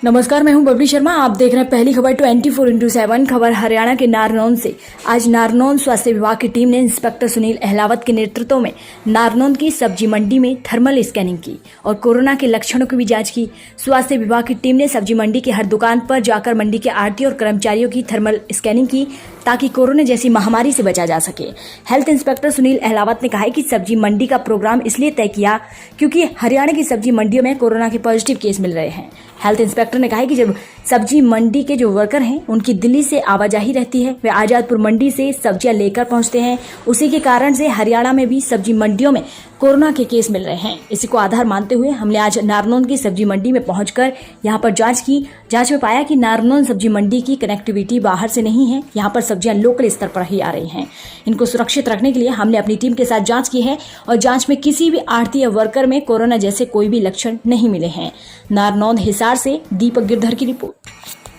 नमस्कार, मैं हूं बबली शर्मा। आप देख रहे हैं पहली खबर 24x7 खबर हरियाणा के नारनौंद से। आज नारनौंद स्वास्थ्य विभाग की टीम ने इंस्पेक्टर सुनील अहलावत के नेतृत्व में नारनौंद की सब्जी मंडी में थर्मल स्कैनिंग की और कोरोना के लक्षणों की भी जांच की। स्वास्थ्य विभाग की टीम ने सब्जी मंडी की हर दुकान पर जाकर मंडी के आढ़ती और कर्मचारियों की थर्मल स्कैनिंग की ताकि कोरोना जैसी महामारी से बचा जा सके। हेल्थ इंस्पेक्टर सुनील अहलावत ने कहा है कि सब्जी मंडी का प्रोग्राम इसलिए तय किया क्योंकि हरियाणा की सब्जी मंडियों में कोरोना के पॉजिटिव केस मिल रहे हैं। हेल्थ इंस्पेक्टर ने कहा है कि जब सब्जी मंडी के जो वर्कर हैं उनकी दिल्ली से आवाजाही रहती है, वे आजादपुर मंडी से सब्जियां लेकर पहुंचते हैं। उसी के कारण से हरियाणा में भी सब्जी मंडियों में कोरोना के केस मिल रहे हैं। इसी को आधार मानते हुए हमने आज नारनौंद की सब्जी मंडी में पहुंचकर यहां पर जांच की। जांच में पाया कि नारनौंद सब्जी मंडी की कनेक्टिविटी बाहर से नहीं है, यहाँ पर सब्जियां लोकल स्तर पर ही आ रही हैं। इनको सुरक्षित रखने के लिए हमने अपनी टीम के साथ जांच की है और जांच में किसी भी आढ़ती या वर्कर में कोरोना जैसे कोई भी लक्षण नहीं मिले हैं। नारनौंद हिसार से दीपक गिरधर की रिपोर्ट।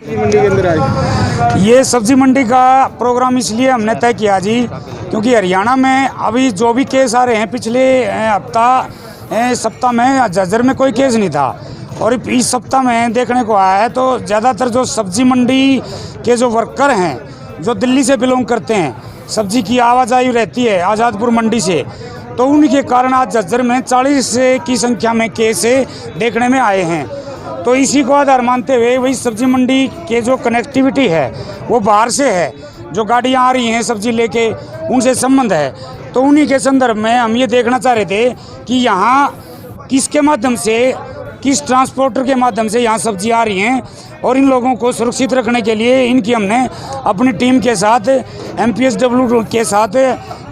मंडी के अंदर आए, ये सब्जी मंडी का प्रोग्राम इसलिए हमने तय किया जी क्योंकि हरियाणा में अभी जो भी केस आ रहे हैं, पिछले सप्ताह में झज्जर में कोई केस नहीं था और इस सप्ताह में देखने को आया है। तो ज़्यादातर जो सब्जी मंडी के जो वर्कर हैं जो दिल्ली से बिलोंग करते हैं, सब्जी की आवाजाही रहती है आज़ादपुर मंडी से, तो उनके कारण आज झज्जर में 40 की संख्या में केस देखने में आए हैं। तो इसी को आधार मानते हुए वही सब्जी मंडी के जो कनेक्टिविटी है वो बाहर से है, जो गाड़ियाँ आ रही हैं सब्जी लेके, उनसे संबंध है। तो उन्हीं के संदर्भ में हम ये देखना चाह रहे थे कि यहाँ किसके माध्यम से, किस ट्रांसपोर्टर के माध्यम से यहाँ सब्जी आ रही हैं और इन लोगों को सुरक्षित रखने के लिए इनकी हमने अपनी टीम के साथ MPSW के साथ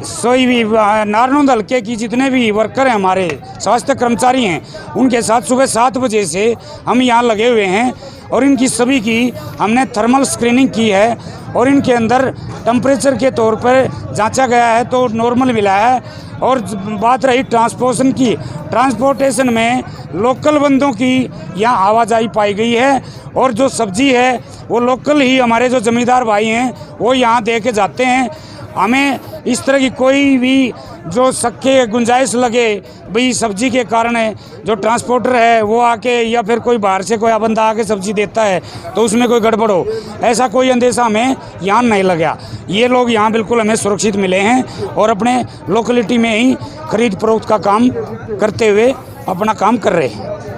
सोई भी नारनौंद हल्के की जितने भी वर्कर हैं, हमारे स्वास्थ्य कर्मचारी हैं, उनके साथ सुबह 7 बजे से हम यहाँ लगे हुए हैं और इनकी सभी की हमने थर्मल स्क्रीनिंग की है और इनके अंदर टेम्परेचर के तौर पर जांचा गया है तो नॉर्मल मिला है। और बात रही ट्रांसपोर्टेशन में लोकल बंदों की यहाँ आवाजाही पाई गई है और जो सब्जी है वो लोकल ही हमारे जो ज़मींदार भाई हैं वो यहाँ दे के जाते हैं। हमें इस तरह की कोई भी जो शक के गुंजाइश लगे भाई सब्जी के कारण जो ट्रांसपोर्टर है वो आके या फिर कोई बाहर से कोई बंदा आके सब्जी देता है तो उसमें कोई गड़बड़ हो, ऐसा कोई अंदेशा हमें यहाँ नहीं लगा। ये लोग यहाँ बिल्कुल हमें सुरक्षित मिले हैं और अपने लोकेलिटी में ही खरीद फरोख्त का काम करते हुए अपना काम कर रहे हैं।